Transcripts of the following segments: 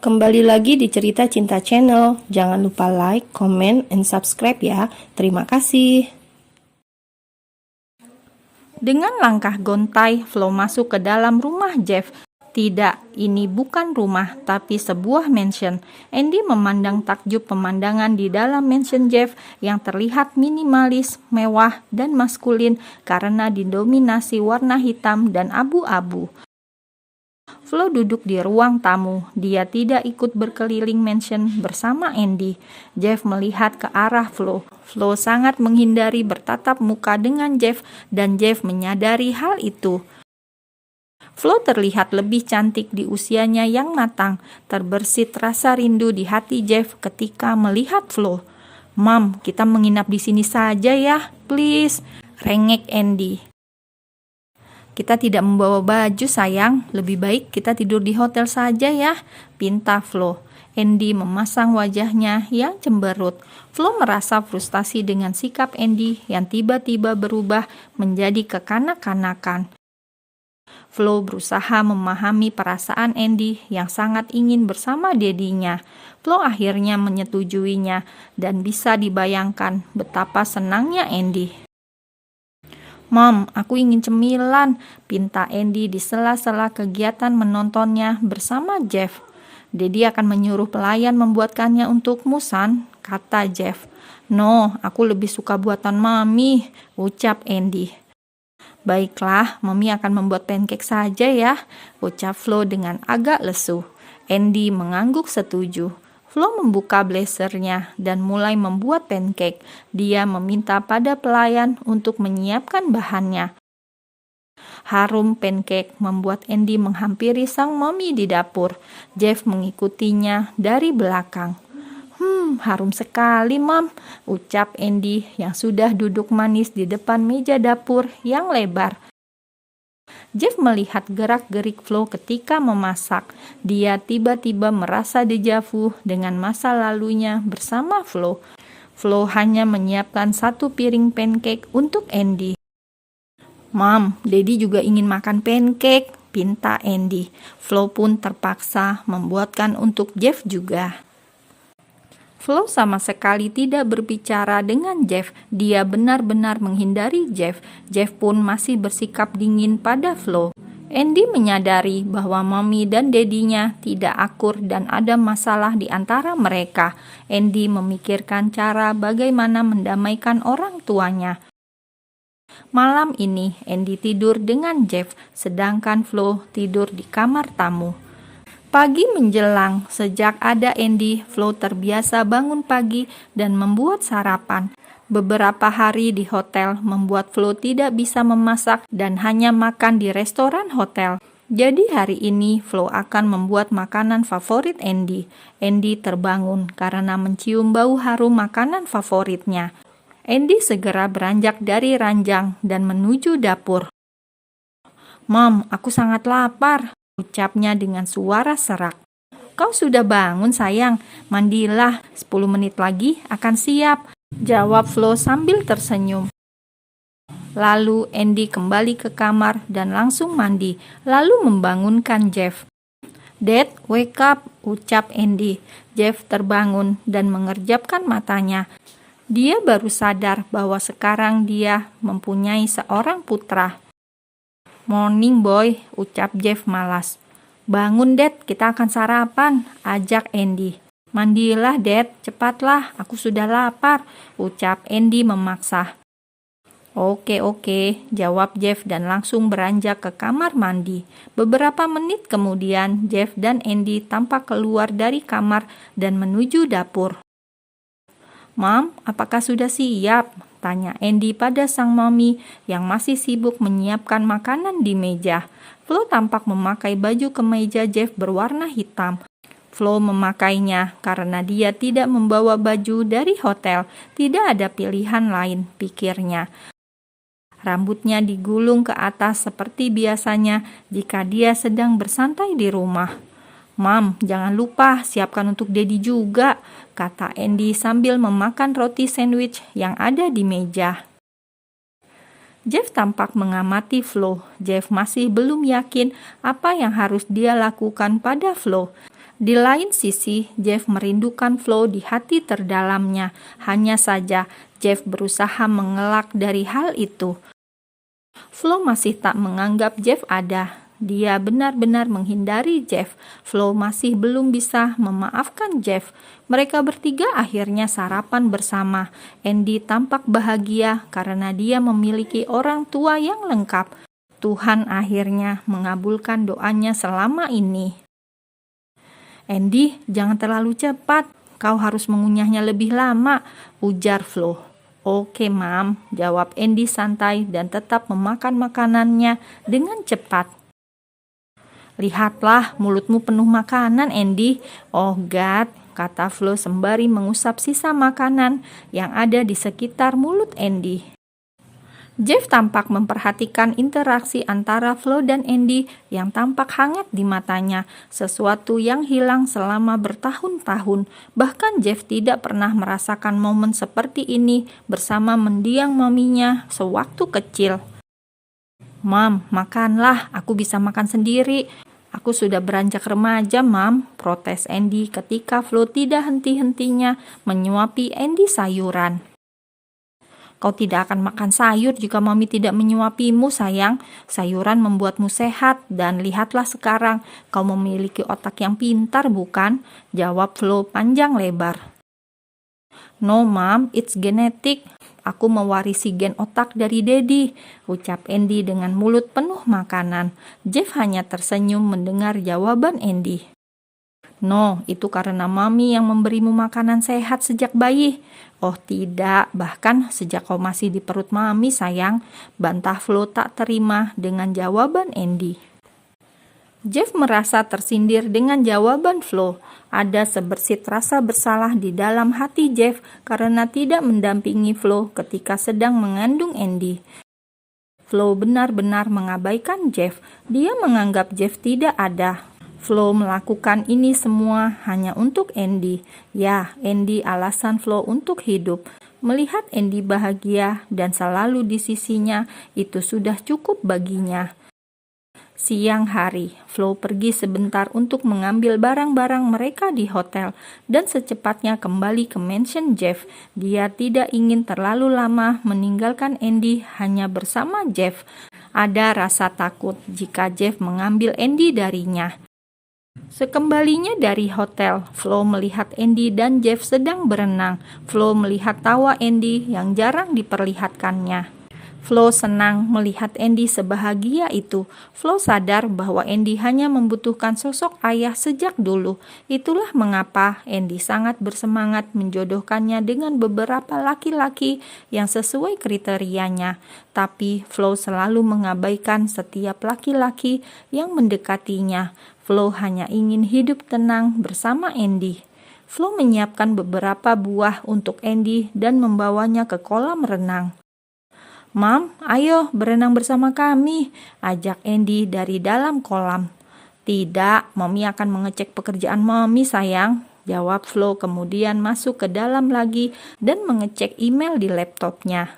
Kembali lagi di Cerita Cinta Channel. Jangan lupa like, comment, and subscribe ya. Terima kasih. Dengan langkah gontai, Flo masuk ke dalam rumah Jeff. Tidak, ini bukan rumah, tapi sebuah mansion. Andy memandang takjub pemandangan di dalam mansion Jeff yang terlihat minimalis, mewah, dan maskulin karena didominasi warna hitam dan abu-abu. Flo duduk di ruang tamu. Dia tidak ikut berkeliling mansion bersama Andy. Jeff melihat ke arah Flo. Flo sangat menghindari bertatap muka dengan Jeff dan Jeff menyadari hal itu. Flo terlihat lebih cantik di usianya yang matang. Terbersit rasa rindu di hati Jeff ketika melihat Flo. "Mam, kita menginap di sini saja ya, please," rengek Andy. "Kita tidak membawa baju sayang, lebih baik kita tidur di hotel saja ya," pinta Flo. Andy memasang wajahnya yang cemberut. Flo merasa frustasi dengan sikap Andy yang tiba-tiba berubah menjadi kekanak-kanakan. Flo berusaha memahami perasaan Andy yang sangat ingin bersama dedinya. Flo akhirnya menyetujuinya dan bisa dibayangkan betapa senangnya Andy. "Mom, aku ingin cemilan," pinta Andy di sela-sela kegiatan menontonnya bersama Jeff. "Daddy akan menyuruh pelayan membuatkannya untukmu, San," kata Jeff. "No, aku lebih suka buatan Mami," ucap Andy. "Baiklah, Mami akan membuat pancake saja ya," ucap Flo dengan agak lesu. Andy mengangguk setuju. Flo membuka blazernya dan mulai membuat pancake. Dia meminta pada pelayan untuk menyiapkan bahannya. Harum pancake membuat Andy menghampiri sang mami di dapur. Jeff mengikutinya dari belakang. Harum sekali, Mam," ucap Andy yang sudah duduk manis di depan meja dapur yang lebar. Jeff melihat gerak-gerik Flo ketika memasak. Dia tiba-tiba merasa dejavu dengan masa lalunya bersama Flo. Flo hanya menyiapkan satu piring pancake untuk Andy. "Mam, Daddy juga ingin makan pancake," pinta Andy. Flo pun terpaksa membuatkan untuk Jeff juga. Flo sama sekali tidak berbicara dengan Jeff. Dia benar-benar menghindari Jeff. Jeff pun masih bersikap dingin pada Flo. Andy menyadari bahwa Mami dan Dedinya tidak akur dan ada masalah di antara mereka. Andy memikirkan cara bagaimana mendamaikan orang tuanya. Malam ini Andy tidur dengan Jeff, sedangkan Flo tidur di kamar tamu. Pagi menjelang, sejak ada Andy, Flo terbiasa bangun pagi dan membuat sarapan. Beberapa hari di hotel membuat Flo tidak bisa memasak dan hanya makan di restoran hotel. Jadi hari ini Flo akan membuat makanan favorit Andy. Andy terbangun karena mencium bau harum makanan favoritnya. Andy segera beranjak dari ranjang dan menuju dapur. "Mom, aku sangat lapar," ucapnya dengan suara serak. "Kau sudah bangun sayang, mandilah, 10 menit lagi akan siap," jawab Flo sambil tersenyum. Lalu Andy kembali ke kamar dan langsung mandi, lalu membangunkan Jeff. "Dad, wake up," ucap Andy. Jeff terbangun dan mengerjapkan matanya. Dia baru sadar bahwa sekarang dia mempunyai seorang putra. "Morning boy," ucap Jeff malas. "Bangun Dad, kita akan sarapan," ajak Andy. "Mandilah Dad, cepatlah, aku sudah lapar," ucap Andy memaksa. Oke, jawab Jeff dan langsung beranjak ke kamar mandi. Beberapa menit kemudian, Jeff dan Andy tampak keluar dari kamar dan menuju dapur. "Mam, apakah sudah siap?" tanya Andy pada sang mami yang masih sibuk menyiapkan makanan di meja. Flo tampak memakai baju kemeja Jeff berwarna hitam. Flo memakainya karena dia tidak membawa baju dari hotel. Tidak ada pilihan lain, pikirnya. Rambutnya digulung ke atas seperti biasanya jika dia sedang bersantai di rumah. "Mam, jangan lupa siapkan untuk Daddy juga," kata Andy sambil memakan roti sandwich yang ada di meja. Jeff tampak mengamati Flo. Jeff masih belum yakin apa yang harus dia lakukan pada Flo. Di lain sisi, Jeff merindukan Flo di hati terdalamnya. Hanya saja, Jeff berusaha mengelak dari hal itu. Flo masih tak menganggap Jeff ada. Dia benar-benar menghindari Jeff. Flo masih belum bisa memaafkan Jeff. Mereka bertiga akhirnya sarapan bersama. Andy tampak bahagia karena dia memiliki orang tua yang lengkap. Tuhan akhirnya mengabulkan doanya selama ini. Andy, jangan terlalu cepat. Kau harus mengunyahnya lebih lama, ujar Flo. Oke, Mam, jawab Andy santai dan tetap memakan makanannya dengan cepat. Lihatlah, mulutmu penuh makanan, Andy. Oh, God, kata Flo sembari mengusap sisa makanan yang ada di sekitar mulut Andy. Jeff tampak memperhatikan interaksi antara Flo dan Andy yang tampak hangat di matanya, sesuatu yang hilang selama bertahun-tahun. Bahkan Jeff tidak pernah merasakan momen seperti ini bersama mendiang maminya sewaktu kecil. Mam, makanlah, aku bisa makan sendiri. Aku sudah beranjak remaja, Mam, protes Andy ketika Flo tidak henti-hentinya menyuapi Andy sayuran. Kau tidak akan makan sayur jika Mami tidak menyuapimu, sayang. Sayuran membuatmu sehat dan lihatlah sekarang, kau memiliki otak yang pintar, bukan? Jawab Flo panjang lebar. No, Mom, it's genetic. Aku mewarisi gen otak dari Daddy, ucap Andy dengan mulut penuh makanan. Jeff hanya tersenyum mendengar jawaban Andy. No, itu karena Mami yang memberimu makanan sehat sejak bayi. Oh tidak, bahkan sejak kau masih di perut Mami, sayang, bantah Flo tak terima dengan jawaban Andy. Jeff merasa tersindir dengan jawaban Flo. Ada sebersit rasa bersalah di dalam hati Jeff karena tidak mendampingi Flo ketika sedang mengandung Andy. Flo benar-benar mengabaikan Jeff. Dia menganggap Jeff tidak ada. Flo melakukan ini semua hanya untuk Andy. Ya, Andy alasan Flo untuk hidup. Melihat Andy bahagia dan selalu di sisinya, itu sudah cukup baginya. Siang hari, Flo pergi sebentar untuk mengambil barang-barang mereka di hotel dan secepatnya kembali ke mansion Jeff. Dia tidak ingin terlalu lama meninggalkan Andy hanya bersama Jeff. Ada rasa takut jika Jeff mengambil Andy darinya. Sekembalinya dari hotel, Flo melihat Andy dan Jeff sedang berenang. Flo melihat tawa Andy yang jarang diperlihatkannya. Flo senang melihat Andy sebahagia itu. Flo sadar bahwa Andy hanya membutuhkan sosok ayah sejak dulu. Itulah mengapa Andy sangat bersemangat menjodohkannya dengan beberapa laki-laki yang sesuai kriterianya. Tapi Flo selalu mengabaikan setiap laki-laki yang mendekatinya. Flo hanya ingin hidup tenang bersama Andy. Flo menyiapkan beberapa buah untuk Andy dan membawanya ke kolam renang. Mam, ayo berenang bersama kami, ajak Andy dari dalam kolam. Tidak, Mami akan mengecek pekerjaan Mami, sayang, jawab Flo kemudian masuk ke dalam lagi dan mengecek email di laptopnya.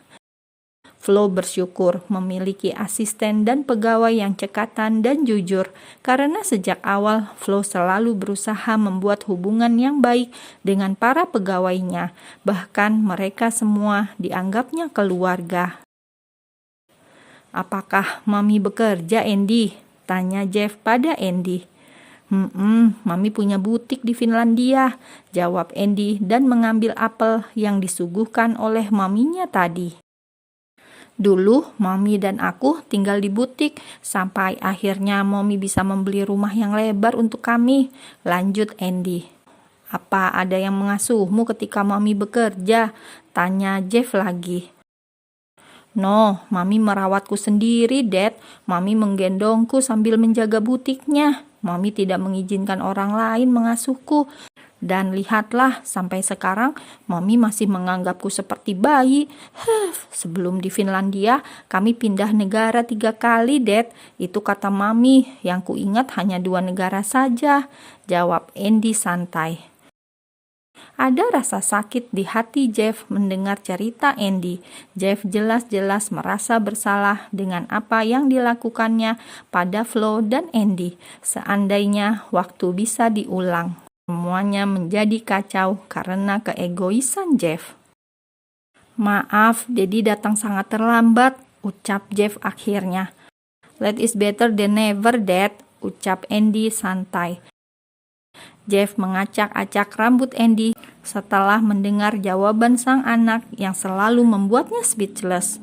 Flo bersyukur memiliki asisten dan pegawai yang cekatan dan jujur, karena sejak awal Flo selalu berusaha membuat hubungan yang baik dengan para pegawainya, bahkan mereka semua dianggapnya keluarga. Apakah Mami bekerja, Andy? Tanya Jeff pada Andy. Mami punya butik di Finlandia, jawab Andy dan mengambil apel yang disuguhkan oleh maminya tadi. Dulu, Mami dan aku tinggal di butik sampai akhirnya Mami bisa membeli rumah yang lebar untuk kami, lanjut Andy. Apa ada yang mengasuhmu ketika Mami bekerja? Tanya Jeff lagi. No, Mami merawatku sendiri, Dad. Mami menggendongku sambil menjaga butiknya. Mami tidak mengizinkan orang lain mengasuhku. Dan lihatlah, sampai sekarang Mami masih menganggapku seperti bayi. Sebelum di Finlandia, kami pindah negara 3 kali, Dad. Itu kata Mami, yang kuingat hanya 2 negara saja, jawab Andy santai. Ada rasa sakit di hati Jeff mendengar cerita Andy. Jeff jelas-jelas merasa bersalah dengan apa yang dilakukannya pada Flo dan Andy. Seandainya waktu bisa diulang, semuanya menjadi kacau karena keegoisan Jeff. Maaf, Daddy datang sangat terlambat, ucap Jeff akhirnya. Late is better than never, Dad, ucap Andy santai. Jeff mengacak-acak rambut Andy setelah mendengar jawaban sang anak yang selalu membuatnya speechless.